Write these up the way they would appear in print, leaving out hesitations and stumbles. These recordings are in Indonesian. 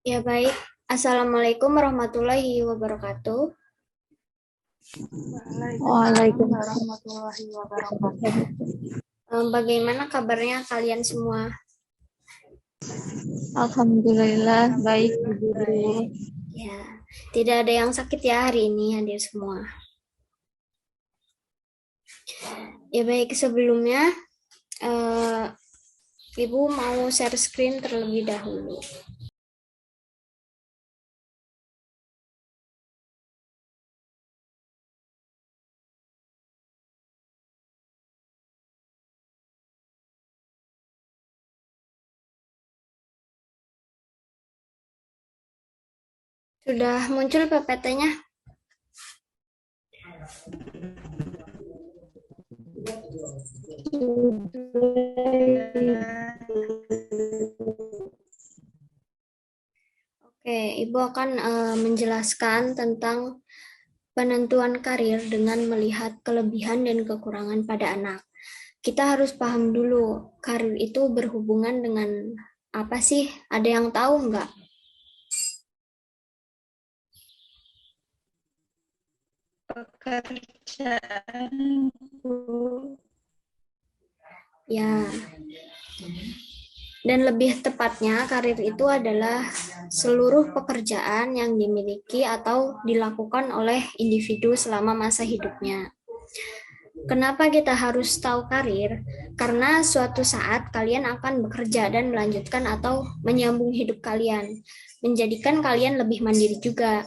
Ya baik, Assalamualaikum warahmatullahi wabarakatuh. Waalaikumsalam Waalaikumsalam. warahmatullahi wabarakatuh. Bagaimana kabarnya kalian semua? Alhamdulillah baik Bu Guru. Ya, tidak ada yang sakit ya hari ini hadir semua. Ya baik, sebelumnya Ibu mau share screen terlebih dahulu. Sudah muncul PPT-nya? Oke, Ibu akan menjelaskan tentang penentuan karir dengan melihat kelebihan dan kekurangan pada anak. Kita harus paham dulu, karir itu berhubungan dengan apa sih? Ada yang tahu nggak? Pekerjaan Bu. Ya, dan lebih tepatnya karir itu adalah seluruh pekerjaan yang dimiliki atau dilakukan oleh individu selama masa hidupnya. Kenapa kita harus tahu karir? Karena suatu saat kalian akan bekerja dan melanjutkan atau menyambung hidup kalian, menjadikan kalian lebih mandiri juga.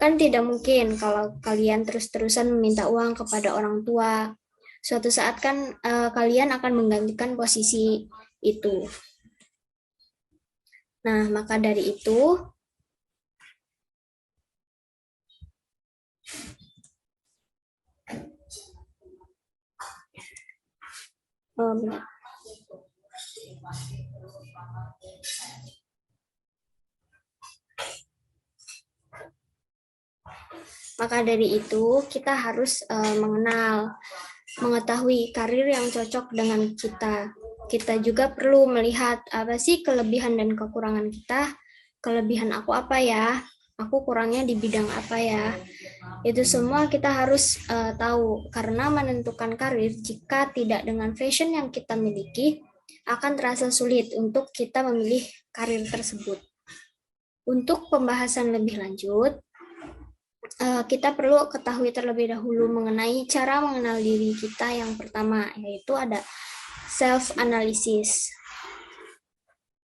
Kan tidak mungkin kalau kalian terus-terusan meminta uang kepada orang tua. Suatu saat kan kalian akan menggantikan posisi itu. Nah, maka dari itu, benar. Maka dari itu, kita harus mengetahui karir yang cocok dengan kita. Kita juga perlu melihat apa sih kelebihan dan kekurangan kita. Kelebihan aku apa ya? Aku kurangnya di bidang apa ya? Itu semua kita harus tahu karena menentukan karir jika tidak dengan passion yang kita miliki akan terasa sulit untuk kita memilih karir tersebut. Untuk pembahasan lebih lanjut, kita perlu ketahui terlebih dahulu mengenai cara mengenal diri kita yang pertama, yaitu ada self-analysis.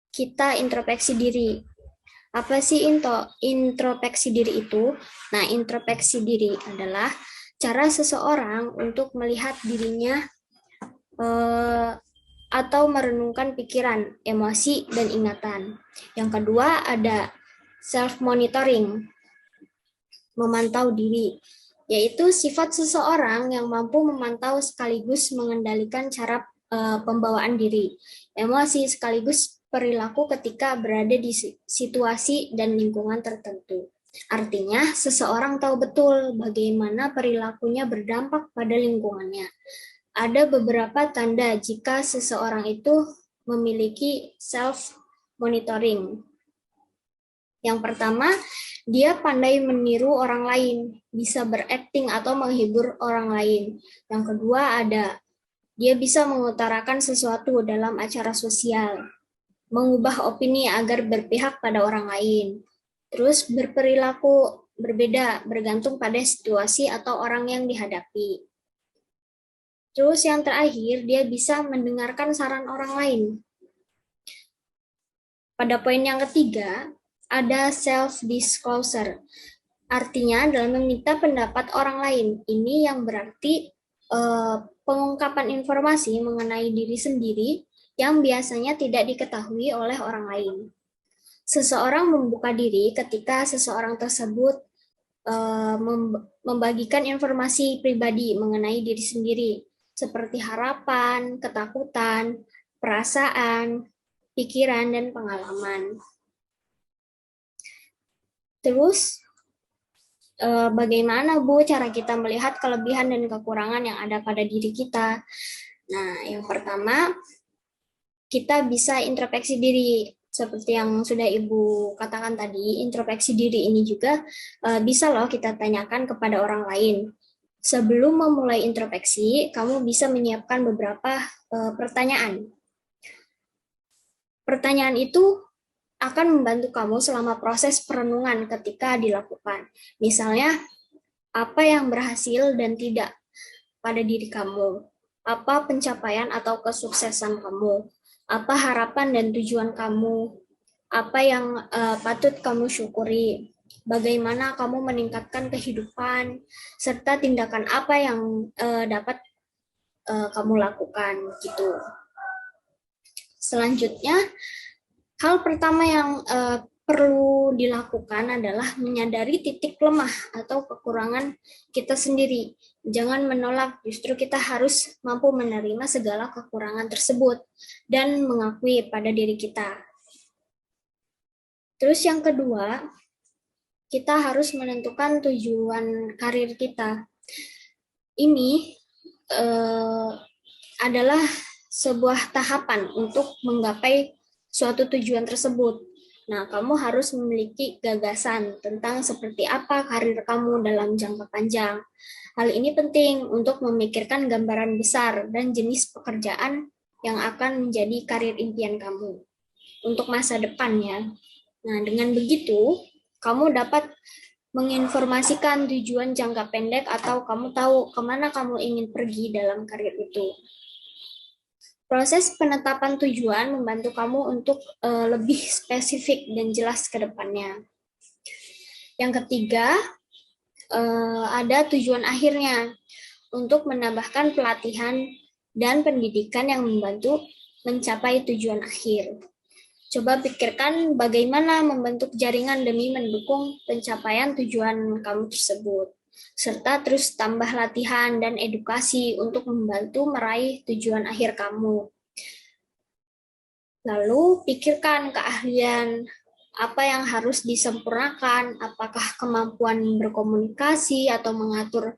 Kita introspeksi diri. Apa sih introspeksi diri itu? Nah, introspeksi diri adalah cara seseorang untuk melihat dirinya atau merenungkan pikiran, emosi, dan ingatan. Yang kedua ada self-monitoring, memantau diri, yaitu sifat seseorang yang mampu memantau sekaligus mengendalikan cara pembawaan diri, emosi sekaligus perilaku ketika berada di situasi dan lingkungan tertentu. Artinya, seseorang tahu betul bagaimana perilakunya berdampak pada lingkungannya. Ada beberapa tanda jika seseorang itu memiliki self-monitoring. Yang pertama, dia pandai meniru orang lain, bisa berakting atau menghibur orang lain. Yang kedua ada, dia bisa mengutarakan sesuatu dalam acara sosial, mengubah opini agar berpihak pada orang lain. Terus berperilaku berbeda bergantung pada situasi atau orang yang dihadapi. Terus yang terakhir, dia bisa mendengarkan saran orang lain. Pada poin yang ketiga, ada self-disclosure. Artinya dalam meminta pendapat orang lain. Ini yang berarti pengungkapan informasi mengenai diri sendiri yang biasanya tidak diketahui oleh orang lain. Seseorang membuka diri ketika seseorang tersebut membagikan informasi pribadi mengenai diri sendiri, seperti harapan, ketakutan, perasaan, pikiran, dan pengalaman. Terus, bagaimana Bu cara kita melihat kelebihan dan kekurangan yang ada pada diri kita? Nah, yang pertama, kita bisa introspeksi diri. seperti yang sudah Ibu katakan tadi, introspeksi diri ini juga bisa loh kita tanyakan kepada orang lain. Sebelum memulai introspeksi, kamu bisa menyiapkan beberapa pertanyaan. Pertanyaan itu akan membantu kamu selama proses perenungan ketika dilakukan. Misalnya, apa yang berhasil dan tidak pada diri kamu? Apa pencapaian atau kesuksesan kamu? Apa harapan dan tujuan kamu? Apa yang patut kamu syukuri? Bagaimana kamu meningkatkan kehidupan? Serta tindakan apa yang dapat kamu lakukan gitu. Selanjutnya, hal pertama yang perlu dilakukan adalah menyadari titik lemah atau kekurangan kita sendiri. Jangan menolak, justru kita harus mampu menerima segala kekurangan tersebut dan mengakui pada diri kita. Terus yang kedua, kita harus menentukan tujuan karir kita. Ini adalah sebuah tahapan untuk menggapai suatu tujuan tersebut. Nah, kamu harus memiliki gagasan tentang seperti apa karir kamu dalam jangka panjang. Hal ini penting untuk memikirkan gambaran besar dan jenis pekerjaan yang akan menjadi karir impian kamu untuk masa depannya. Nah, dengan begitu, kamu dapat menginformasikan tujuan jangka pendek atau kamu tahu kemana kamu ingin pergi dalam karir itu. Proses penetapan tujuan membantu kamu untuk lebih spesifik dan jelas ke depannya. Yang ketiga, ada tujuan akhirnya untuk menambahkan pelatihan dan pendidikan yang membantu mencapai tujuan akhir. Coba pikirkan bagaimana membentuk jaringan demi mendukung pencapaian tujuan kamu tersebut, serta terus tambah latihan dan edukasi untuk membantu meraih tujuan akhir kamu. Lalu pikirkan keahlian apa yang harus disempurnakan, apakah kemampuan berkomunikasi atau mengatur,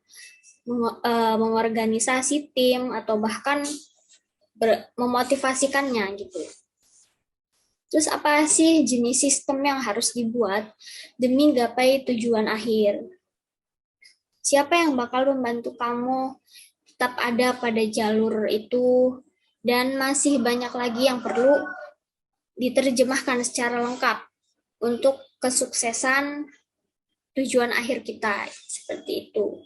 mengorganisasi tim, atau bahkan memotivasikannya gitu. Terus apa sih jenis sistem yang harus dibuat demi gapai tujuan akhir? Siapa yang bakal membantu kamu tetap ada pada jalur itu? Dan masih banyak lagi yang perlu diterjemahkan secara lengkap untuk kesuksesan tujuan akhir kita. Seperti itu.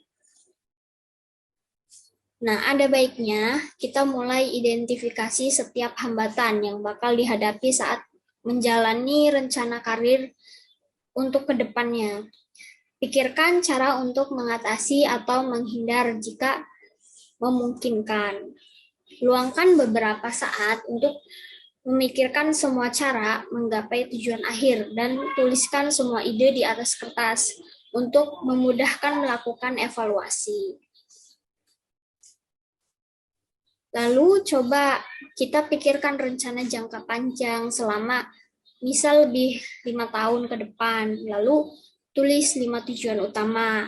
Nah, ada baiknya kita mulai identifikasi setiap hambatan yang bakal dihadapi saat menjalani rencana karir untuk kedepannya. Pikirkan cara untuk mengatasi atau menghindar jika memungkinkan. Luangkan beberapa saat untuk memikirkan semua cara menggapai tujuan akhir dan tuliskan semua ide di atas kertas untuk memudahkan melakukan evaluasi. Lalu coba kita pikirkan rencana jangka panjang selama misal lebih 5 tahun ke depan. Lalu tulis 5 tujuan utama.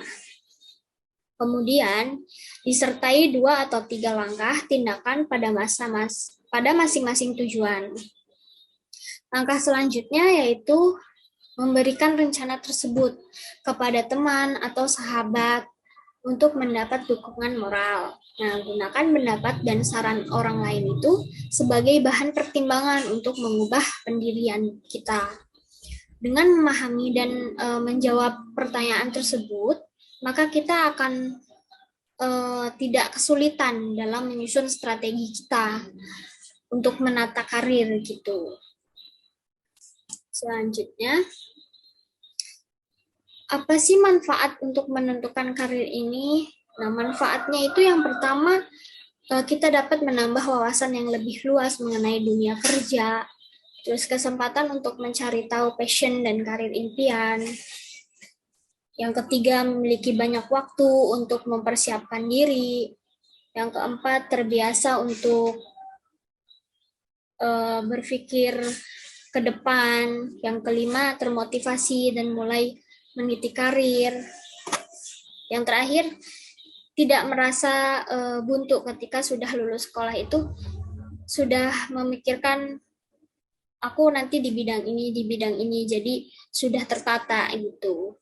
Kemudian disertai 2 atau 3 langkah tindakan pada masing-masing tujuan. Langkah selanjutnya yaitu memberikan rencana tersebut kepada teman atau sahabat untuk mendapat dukungan moral. Nah, gunakan pendapat dan saran orang lain itu sebagai bahan pertimbangan untuk mengubah pendirian kita. Dengan memahami dan menjawab pertanyaan tersebut, maka kita akan tidak kesulitan dalam menyusun strategi kita untuk menata karir gitu. Selanjutnya, apa sih manfaat untuk menentukan karir ini? Nah, manfaatnya itu yang pertama, kita dapat menambah wawasan yang lebih luas mengenai dunia kerja, terus kesempatan untuk mencari tahu passion dan karir impian. Yang ketiga, memiliki banyak waktu untuk mempersiapkan diri. Yang keempat, terbiasa untuk berpikir ke depan. Yang kelima, termotivasi dan mulai meniti karir. Yang terakhir, tidak merasa buntu ketika sudah lulus sekolah itu, sudah memikirkan aku nanti di bidang ini, jadi sudah tertata gitu.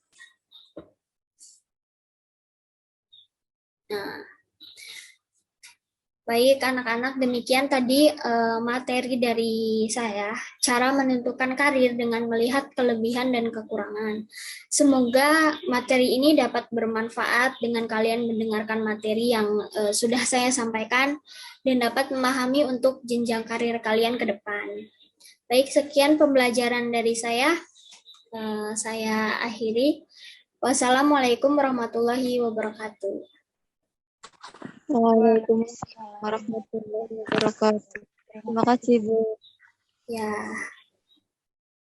Nah, baik anak-anak, demikian tadi materi dari saya, cara menentukan karir dengan melihat kelebihan dan kekurangan. Semoga materi ini dapat bermanfaat dengan kalian mendengarkan materi yang sudah saya sampaikan dan dapat memahami untuk jenjang karir kalian ke depan. Baik, sekian pembelajaran dari saya. Saya akhiri. Wassalamualaikum warahmatullahi wabarakatuh. Waalaikumsalam warahmatullahi wabarakatuh. Terima kasih, Bu. Ya.